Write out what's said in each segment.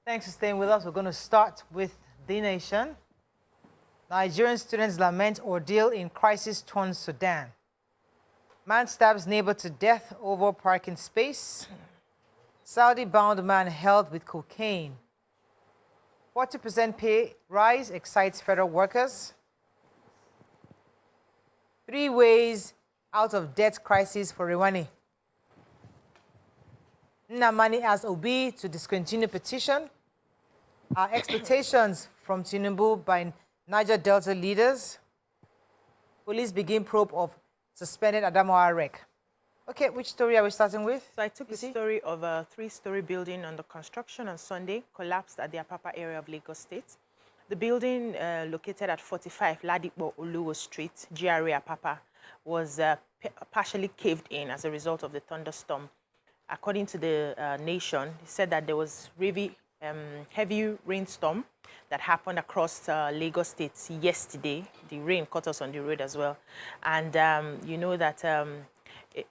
Thanks for staying with us. We're going to start with the nation. Nigerian students lament ordeal in crisis-torn Sudan. Man stabs neighbor to death over parking space. Saudi-bound man held with cocaine. 40% pay rise excites federal workers. 3 ways out of debt crisis for Rwani. Nnamani asks Obi to discontinue petition. Our expectations from Tinubu by Niger Delta leaders. Police begin probe of suspended Adamawa wreck. Okay, which story are we starting with? So I took the story of a 3-story building under construction on Sunday, collapsed at the Apapa area of Lagos State. The building, located at 45 Ladipo Oluwo Street, GRA Apapa, was partially caved in as a result of the thunderstorm. According to the Nation, he said that there was really heavy rainstorm that happened across Lagos State yesterday. The rain caught us on the road as well. And you know that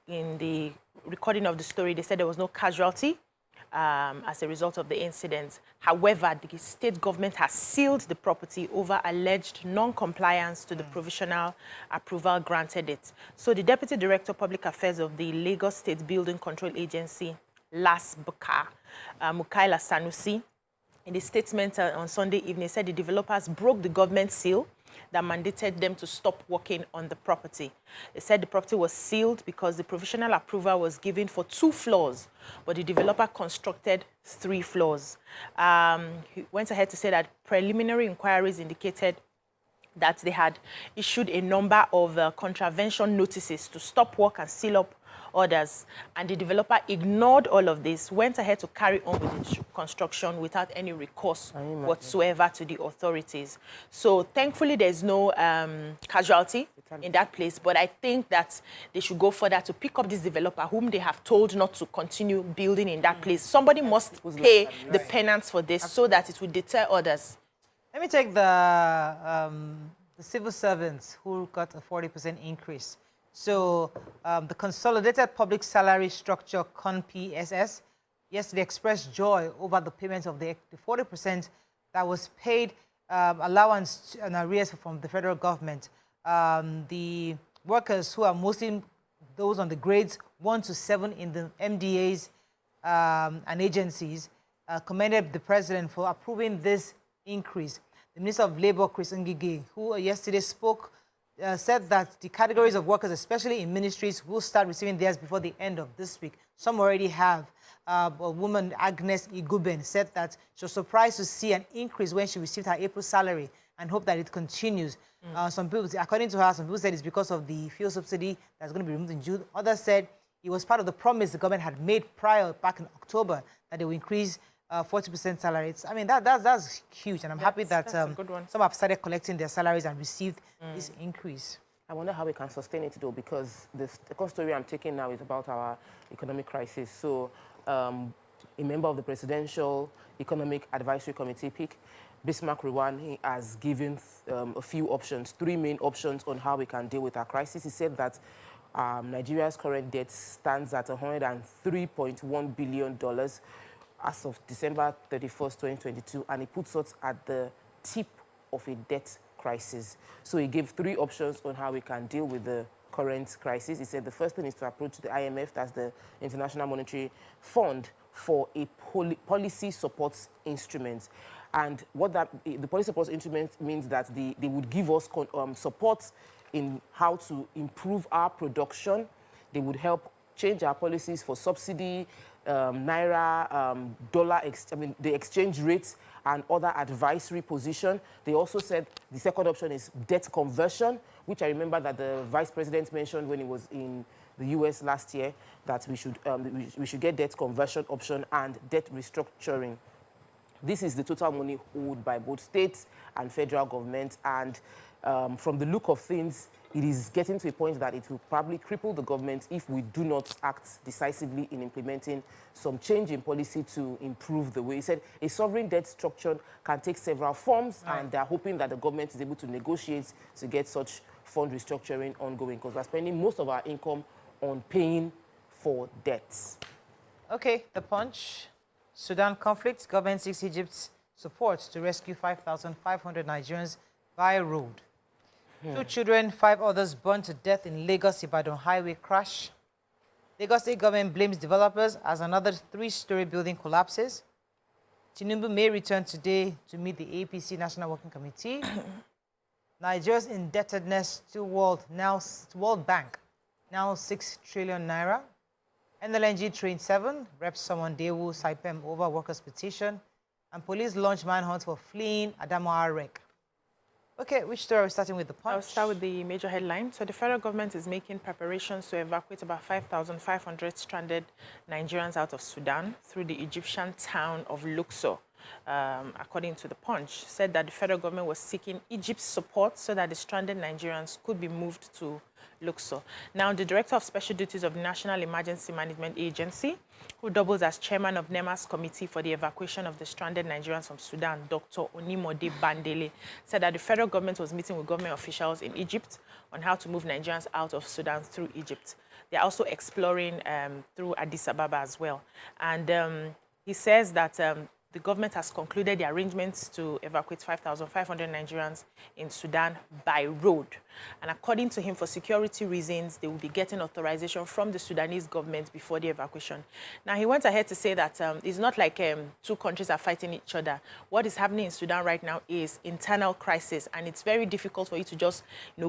in the recording of the story, they said there was no casualty as a result of the incident. However, the state government has sealed the property over alleged non-compliance to the provisional approval granted it. So the Deputy Director of Public Affairs of the Lagos State Building Control Agency, LASBCA, Mukaila Sanusi, in the statement on Sunday evening, said the developers broke the government seal that mandated them to stop working on the property. They said the property was sealed because the provisional approval was given for 2 floors, but the developer constructed 3 floors. He went ahead to say that preliminary inquiries indicated that they had issued a number of contravention notices to stop work and seal up orders, and the developer ignored all of this, went ahead to carry on with the construction without any recourse whatsoever to the authorities. So thankfully there's no casualty in that place, but I think that they should go further to pick up this developer whom they have told not to continue building in that place. Somebody must pay the penance for this so that it will deter others. Let me take the civil servants who got a 40% increase. So the Consolidated Public Salary Structure, CONPSS, yesterday expressed joy over the payment of the 40% that was paid allowance and arrears from the federal government. The workers, who are mostly those on the grades 1 to 7 in the MDAs and agencies, commended the president for approving this increase. The Minister of Labour, Chris Ngige, who yesterday spoke, said that the categories of workers, especially in ministries, will start receiving theirs before the end of this week. Some already have. A woman, Agnes Iguben, said that she was surprised to see an increase when she received her April salary and hope that it continues. Some people, according to her, some people said it's because of the fuel subsidy that's going to be removed in June. Others said it was part of the promise the government had made prior, back in October, that they will increase 40% salaries. I mean, that's huge, and I'm happy that some have started collecting their salaries and received this increase. I wonder how we can sustain it, though, because the second story I'm taking now is about our economic crisis. So a member of the Presidential Economic Advisory Committee, PIC, Bismarck Rwani, has given a few options, 3 main options on how we can deal with our crisis. He said that Nigeria's current debt stands at $103.1 billion as of December 31st, 2022, and he puts us at the tip of a debt crisis. So he gave 3 options on how we can deal with the current crisis. He said the first thing is to approach the IMF, that's the International Monetary Fund, for a policy support instrument. And what the policy support instrument means that they would give us support in how to improve our production. They would help change our policies for subsidy, naira, dollar, the exchange rates, and other advisory position. They also said the second option is debt conversion, which I remember that the vice president mentioned when he was in the US last year, that we should get debt conversion option and debt restructuring. This is the total money owed by both states and federal government, and from the look of things, it is getting to a point that it will probably cripple the government if we do not act decisively in implementing some change in policy to improve the way. He said a sovereign debt structure can take several forms, and they're hoping that the government is able to negotiate to get such fund restructuring ongoing, because we're spending most of our income on paying for debts. Okay, The Punch. Sudan conflict, government seeks Egypt's support to rescue 5,500 Nigerians via road. 2 children, 5 others burned to death in Lagos-Ibadan highway crash. Lagos State government blames developers as another 3-story building collapses. Tinubu may return today to meet the APC National Working Committee. Nigeria's indebtedness to World Bank, now 6 trillion naira. NLNG Train 7, Rep. Someone Dewu, Saipem over workers' petition. And police launch manhunt for fleeing Adamawa wreck. Okay, which story are we starting with? The Punch? I'll start with the major headline. So the federal government is making preparations to evacuate about 5,500 stranded Nigerians out of Sudan through the Egyptian town of Luxor. According to the Punch, said that the federal government was seeking Egypt's support so that the stranded Nigerians could be moved to Luxor. Now, the Director of Special Duties of the National Emergency Management Agency, who doubles as chairman of NEMA's Committee for the Evacuation of the Stranded Nigerians from Sudan, Dr. Onimode Bandele, said that the federal government was meeting with government officials in Egypt on how to move Nigerians out of Sudan through Egypt. They're also exploring through Addis Ababa as well. And he says that the government has concluded the arrangements to evacuate 5,500 Nigerians in Sudan by road. And according to him, for security reasons, they will be getting authorization from the Sudanese government before the evacuation. Now, he went ahead to say that it's not like 2 countries are fighting each other. What is happening in Sudan right now is internal crisis, and it's very difficult for you to just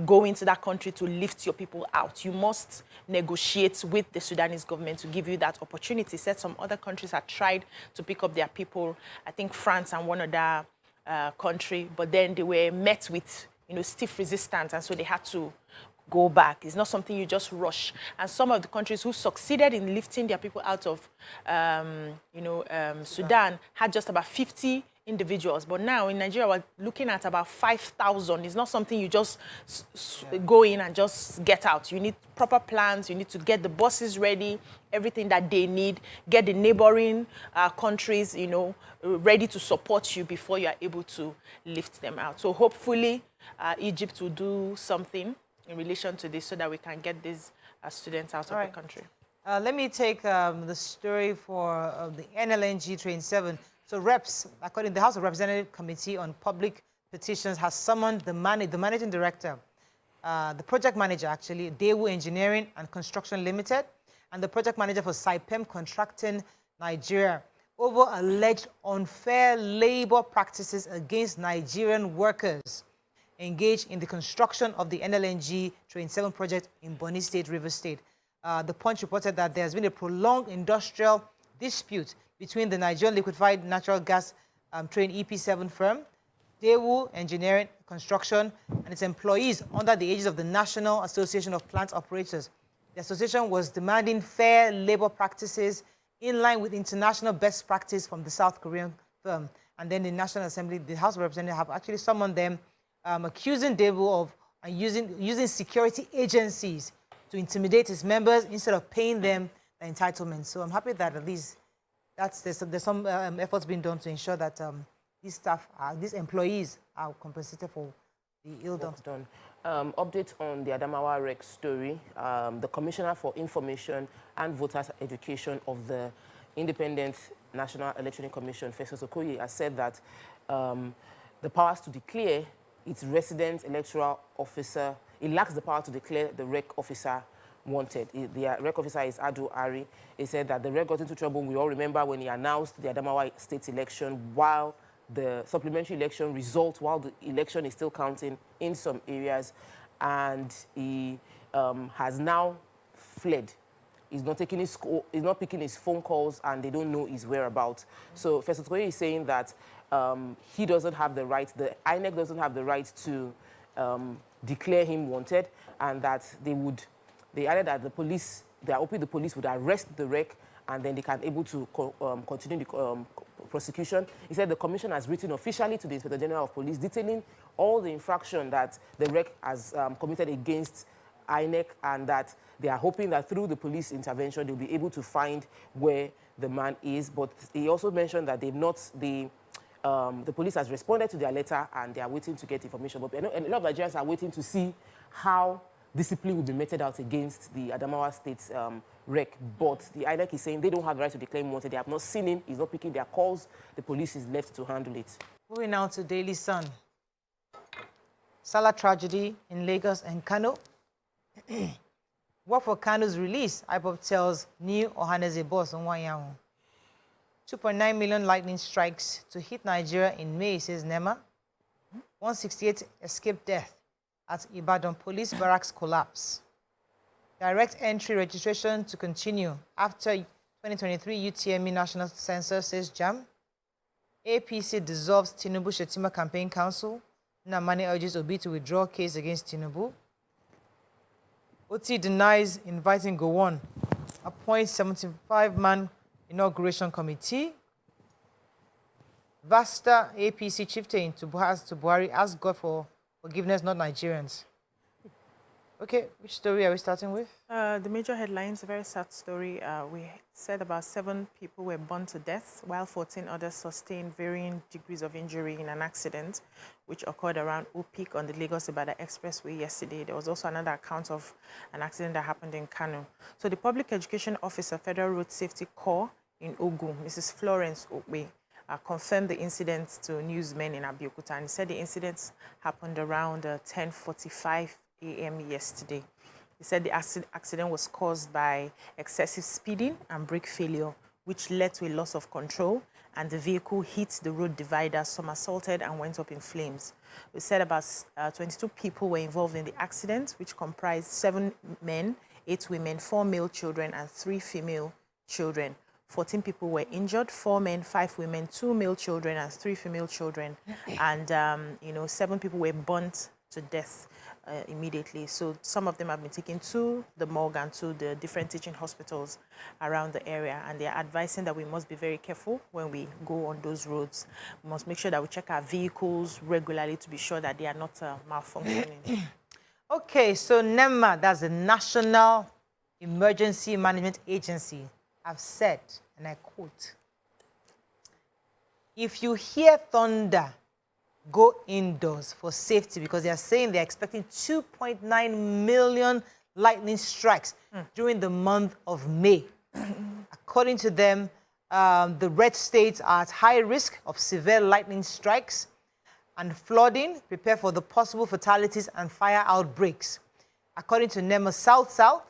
go into that country to lift your people out. You must negotiate with the Sudanese government to give you that opportunity. Said some other countries have tried to pick up their people, I think France and one other country, but then they were met with stiff resistance, and so they had to go back. It's not something you just rush. And some of the countries who succeeded in lifting their people out of Sudan had just about 50 individuals. But now in Nigeria, we're looking at about 5,000. It's not something you just go in and just get out. You need proper plans. You need to get the buses ready, everything that they need, get the neighboring countries, ready to support you before you are able to lift them out. So hopefully Egypt will do something in relation to this so that we can get these students out of the country. Let me take the story for the NLNG Train 7. So reps, according to the House of Representatives Committee on Public Petitions, has summoned the managing director, the project manager, actually, Dewu Engineering and Construction Limited, and the project manager for Saipem Contracting Nigeria over alleged unfair labor practices against Nigerian workers engaged in the construction of the NLNG Train 7 project in Bonny State, Rivers State. The Punch reported that there has been a prolonged industrial dispute between the Nigerian Liquefied Natural Gas Train EP7 firm, Dewu Engineering Construction, and its employees under the aegis of the National Association of Plant Operators. The association was demanding fair labor practices in line with international best practice from the South Korean firm. And then the National Assembly, the House of Representatives, have actually summoned them, accusing Dewu of using security agencies to intimidate its members instead of paying them the entitlements. So I'm happy that at least there's some efforts being done to ensure that these employees are compensated for the ill done. Update on the Adamawa wreck story. The Commissioner for Information and Voters Education of the Independent National Electoral Commission, Festus Okoye, has said that the powers to declare its resident electoral officer, it lacks the power to declare the rec officer wanted. The rec officer is Adu Ari. He said that the rec got into trouble. We all remember when he announced the Adamawa state election while the supplementary election results, while the election is still counting in some areas, and he has now fled. He's not taking he's not picking his phone calls, and they don't know his whereabouts. So Festus Okoye is saying that he doesn't have the right, the INEC doesn't have the right to declare him wanted, and that they added that they are hoping the police would arrest the rec, and then they can able to continue the prosecution. He said the commission has written officially to the Inspector General of Police detailing all the infraction that the rec has committed against INEC, and that they are hoping that through the police intervention they'll be able to find where the man is. But he also mentioned that the police has responded to their letter and they are waiting to get information. But a lot of Nigerians are waiting to see how discipline will be meted out against the Adamawa State's wreck. But the INEC is saying they don't have the right to declare him wanted. They have not seen him. He's not picking their calls. The police is left to handle it. Moving now to Daily Sun. Salah tragedy in Lagos and Kano. Work for Kano's release, IPOP tells new Ohaneze boss on Wanyahu. 2.9 million lightning strikes to hit Nigeria in May, says NEMA. 168 escaped death at Ibadan police barracks collapse. Direct entry registration to continue after 2023 UTME National Census, says JAM. APC dissolves Tinubu Shetima Campaign Council. Namani urges Obi to withdraw case against Tinubu. Oti denies inviting Gowon. Appoints 75-man inauguration committee. Vasta APC chieftain to Buhari asks God for forgiveness, not Nigerians. Okay, which story are we starting with? The major headlines, a very sad story. We said about 7 people were burned to death, while 14 others sustained varying degrees of injury in an accident, which occurred around Upik on the Lagos-Ibadan Expressway yesterday. There was also another account of an accident that happened in Kano. So the Public Education Officer, Federal Road Safety Corps in Ogun, Mrs. Florence Okwe, confirmed the incident to newsmen in Abeokuta, and said the incident happened around 10:45 a.m. yesterday. He said the accident was caused by excessive speeding and brake failure, which led to a loss of control, and the vehicle hit the road divider, somersaulted, and went up in flames. We said about 22 people were involved in the accident, which comprised 7 men, 8 women, 4 male children, and 3 female children. 14 people were injured, 4 men, 5 women, 2 male children, and 3 female children. And, 7 people were burnt to death immediately. So some of them have been taken to the morgue and to the different teaching hospitals around the area. And they are advising that we must be very careful when we go on those roads. We must make sure that we check our vehicles regularly to be sure that they are not malfunctioning. Okay, so NEMA, that's the National Emergency Management Agency, have said, and I quote, if you hear thunder, go indoors for safety, because they are saying they're expecting 2.9 million lightning strikes during the month of May. According to them, the red states are at high risk of severe lightning strikes and flooding. Prepare for the possible fatalities and fire outbreaks. According to NEMA, South-South,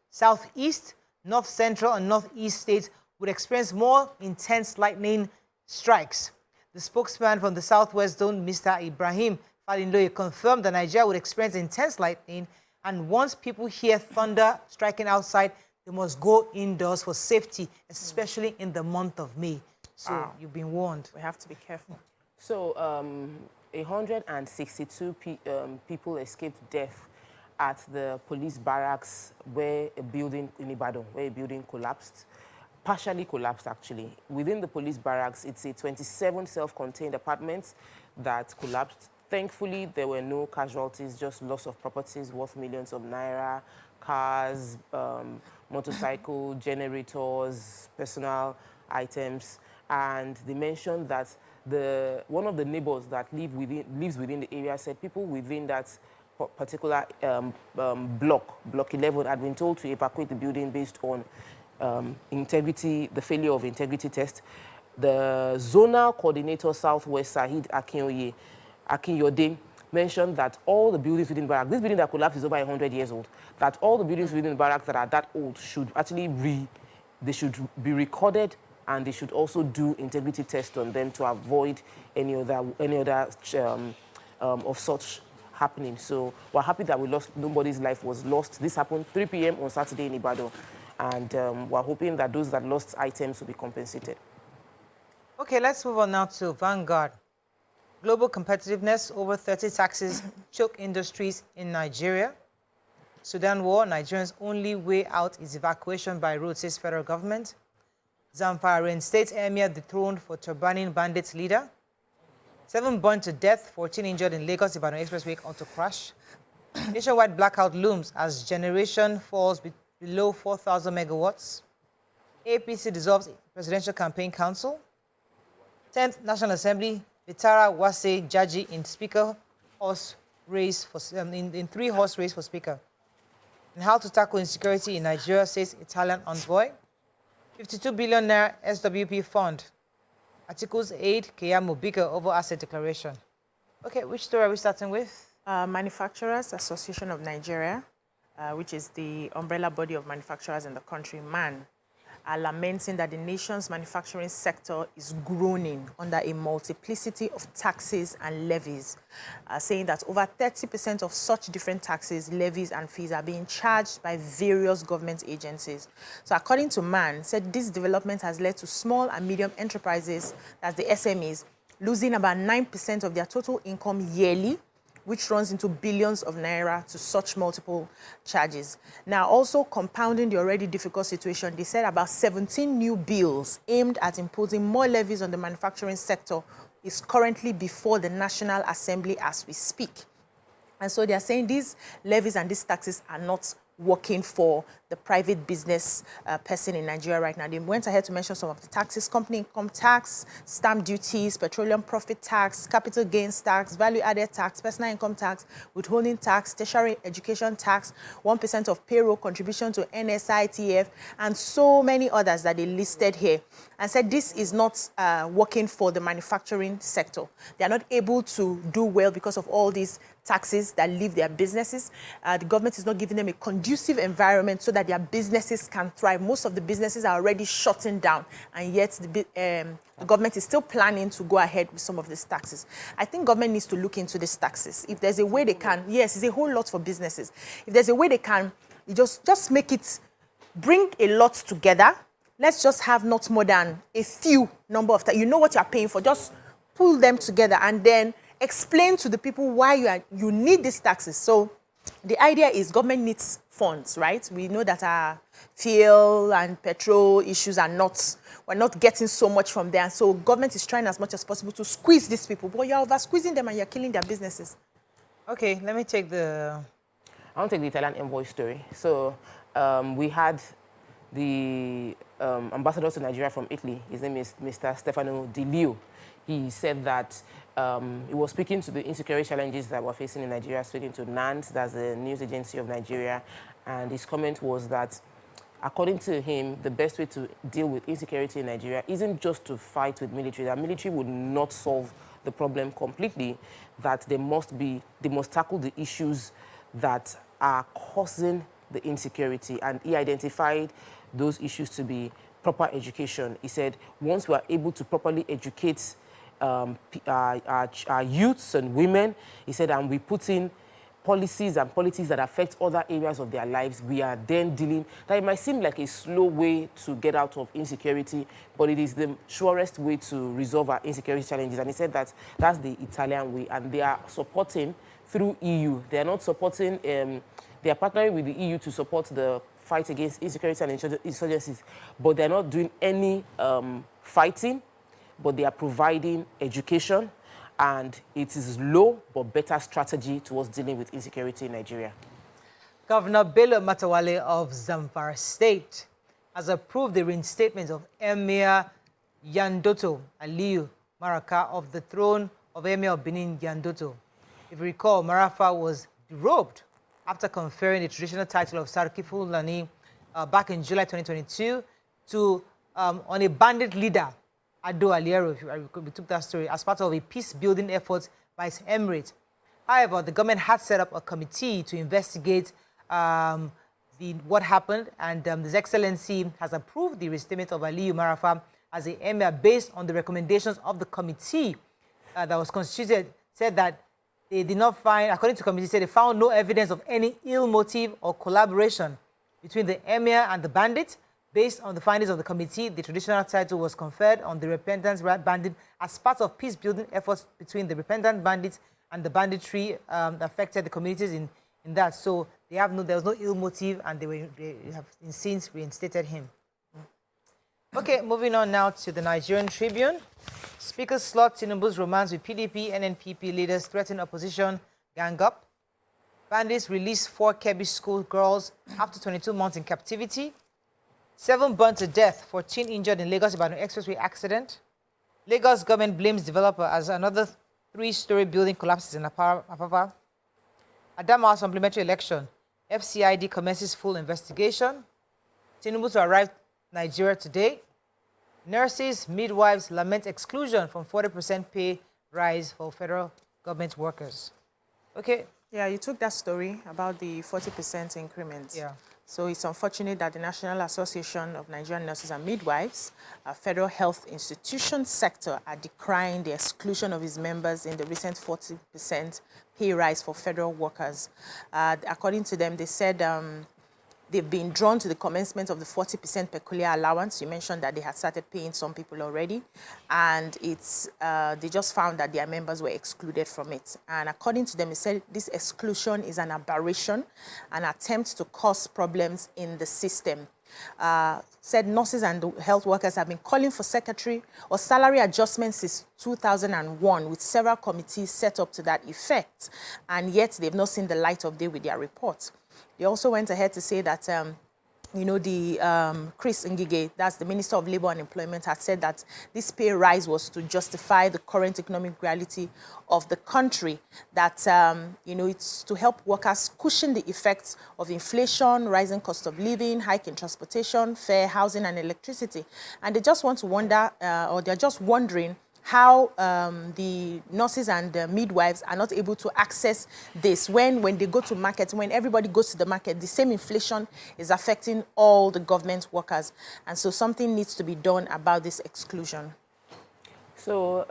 Southeast, North Central, and Northeast states would experience more intense lightning strikes. The spokesman from the Southwest Zone, Mr. Ibrahim Falindoye, confirmed that Nigeria would experience intense lightning, and once people hear thunder striking outside, they must go indoors for safety, especially in the month of May. So you've been warned. We have to be careful. So 162 people escaped death at the police barracks where a building in Ibadan, where a building collapsed. Partially collapsed, actually. Within the police barracks, it's a 27 self-contained apartments that collapsed. Thankfully, there were no casualties, just loss of properties worth millions of naira, cars, motorcycle, generators, personal items. And they mentioned that one of the neighbors that lives within the area said people within that particular block 11, had been told to evacuate the building based on the failure of integrity test. The zonal coordinator Southwest, Sahid Akinyode, mentioned that all the buildings within the barracks, this building that collapsed is over 100 years old, that all the buildings within the barracks that are that old should actually they should be recorded, and they should also do integrity tests on them to avoid any other of such happening. So we're happy that nobody's life was lost. This happened 3 p.m. on Saturday in Ibadan, and we're hoping that those that lost items will be compensated. Okay, let's move on now to Vanguard. Global competitiveness, over 30 taxes choke industries in Nigeria. Sudan war, Nigerians' only way out is evacuation by road, says federal government. Zamfara state emir dethroned for turbaning bandits leader. 7 burned to death, 14 injured in Lagos-Ibadan Expressway auto crash. Nationwide blackout looms as generation falls below 4,000 megawatts. APC dissolves Presidential Campaign Council. 10th National Assembly, Vitara Wase Jaji in Speaker horse race for in 3-horse race for Speaker. And how to tackle insecurity in Nigeria, says Italian envoy. 52 billion naira SWP fund. Articles aid Keyamo bigger over asset declaration. Okay, which story are we starting with? Manufacturers Association of Nigeria, which is the umbrella body of manufacturers in the country, MAN, are lamenting that the nation's manufacturing sector is groaning under a multiplicity of taxes and levies, saying that over 30% of such different taxes, levies, and fees are being charged by various government agencies. So according to MAN, said this development has led to small and medium enterprises, that's the SMEs, losing about 9% of their total income yearly, which runs into billions of naira to such multiple charges. Now, also compounding the already difficult situation, they said about 17 new bills aimed at imposing more levies on the manufacturing sector is currently before the National Assembly as we speak. And so they are saying these levies and these taxes are not working for the private business person in Nigeria right now. They went ahead to mention some of the taxes: company income tax, stamp duties, petroleum profit tax, capital gains tax, value-added tax, personal income tax, withholding tax, tertiary education tax, 1% of payroll contribution to NSITF, and so many others that they listed here. And said this is not working for the manufacturing sector. They are not able to do well because of all these taxes that leave their businesses. The government is not giving them a conducive environment so that their businesses can thrive. Most of the businesses are already shutting down, and yet the government is still planning to go ahead with some of these taxes. I think government needs to look into these taxes. If there's a way they can, yes, it's a whole lot for businesses. If there's a way they can, you just make it, bring a lot together. Let's just have not more than a few number of taxes. You know what you're paying for, just pull them together and then explain to the people why you need these taxes. So the idea is government needs funds, right? We know that our fuel and petrol issues we're not getting so much from there. So government is trying as much as possible to squeeze these people, but you're over squeezing them and you're killing their businesses. Okay, let me take the... I want to take the Italian envoy story. So we had the ambassador to Nigeria from Italy. His name is Mr. Stefano Di Leo. He said that he was speaking to the insecurity challenges that we're facing in Nigeria, speaking to NANS, that's the news agency of Nigeria, and his comment was that, according to him, the best way to deal with insecurity in Nigeria isn't just to fight with military. That military would not solve the problem completely, that they must tackle the issues that are causing the insecurity, and he identified those issues to be proper education. He said, once we are able to properly educate our youths and women, he said, and we put in policies and politics that affect other areas of their lives, we are then dealing, that it might seem like a slow way to get out of insecurity, but it is the surest way to resolve our insecurity challenges. And he said that that's the Italian way, and they are supporting through EU. They are not supporting, they are partnering with the EU to support the fight against insecurity and insurgencies, but they're not doing any fighting, but they are providing education, and it is low but better strategy towards dealing with insecurity in Nigeria. Governor Bello Matawale of Zamfara State has approved the reinstatement of Emir Yandoto Aliyu Maraka of the throne of Emir of Benin Yandoto. If you recall, Marafa was derobed after conferring the traditional title of Sarki Fulani back in July 2022 on a bandit leader, Ado Aliero, if we took that story, as part of a peace-building effort by his emirate. However, the government had set up a committee to investigate what happened, and His Excellency has approved the reinstatement of Aliyu Marafa as the emir based on the recommendations of the committee that was constituted. Said that they did not find, according to the committee, said they found no evidence of any ill motive or collaboration between the emir and the bandit. Based on the findings of the committee, the traditional title was conferred on the repentant bandit as part of peace-building efforts between the repentant bandits and the banditry that affected the communities in that. So there was no ill motive, and they have since reinstated him. Okay, moving on now to the Nigerian Tribune. Speaker slot Tinubu's romance with PDP and NPP leaders threaten opposition gang up. Bandits release 4 Kebbi school girls after 22 months in captivity. 7 burned to death, 14 injured in Lagos Ibadan expressway accident. Lagos government blames developer as another 3-story building collapses in Apapa. Adamawa supplementary election. FCID commences full investigation. Tinubu to arrive Nigeria today. Nurses, midwives lament exclusion from 40% pay rise for federal government workers. Okay. Yeah, you took that story about the 40% increment. Yeah. So it's unfortunate that the National Association of Nigerian Nurses and Midwives, a federal health institution sector, are decrying the exclusion of its members in the recent 40% pay rise for federal workers. According to them, they said they've been drawn to the commencement of the 40% peculiar allowance. You mentioned that they had started paying some people already, and it's they just found that their members were excluded from it. And according to them, they said this exclusion is an aberration, an attempt to cause problems in the system. Said nurses and health workers have been calling for secretary or salary adjustments since 2001, with several committees set up to that effect, and yet they've not seen the light of day with their reports. They also went ahead to say that, Chris Ngige, that's the Minister of Labour and Employment, had said that this pay rise was to justify the current economic reality of the country, that, it's to help workers cushion the effects of inflation, rising cost of living, hike in transportation, fare, housing, and electricity. And they just want to wonder, or they're just wondering, how the nurses and midwives are not able to access this when they go to market, when everybody goes to the market, the same inflation is affecting all the government workers. And so something needs to be done about this exclusion. So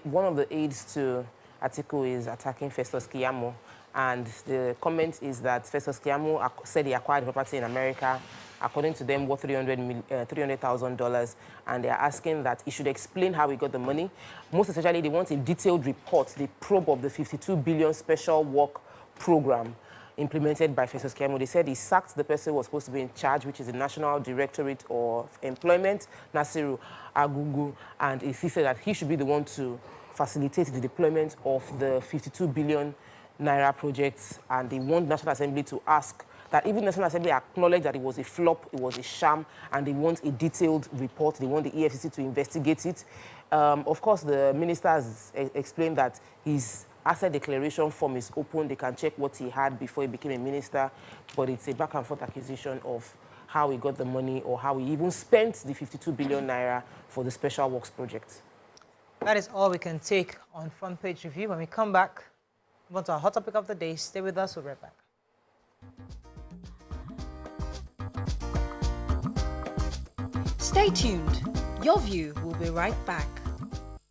one of the aides to Atiku is attacking Festus Keyamo. And the comment is that Festus Keyamo said he acquired property in America, according to them, worth $300,000, and they're asking that he should explain how he got the money. Most especially, they want a detailed report, the probe of the 52 billion special work program implemented by Festus Keyamo. They said he sacked the person who was supposed to be in charge, which is the National Directorate of Employment, Nasiru Agugu, and he said that he should be the one to facilitate the deployment of the 52 billion naira projects, and they want National Assembly to ask that even National Assembly acknowledge that it was a flop, it was a sham, and they want a detailed report. They want the EFCC to investigate it. Of course, the minister has explained that his asset declaration form is open. They can check what he had before he became a minister, but it's a back and forth accusation of how he got the money or how he even spent the 52 billion naira for the special works project. That is all we can take on Front Page Review. When we come back, move on to our hot topic of the day. Stay with us, we'll be right back. Stay tuned. Your View will be right back.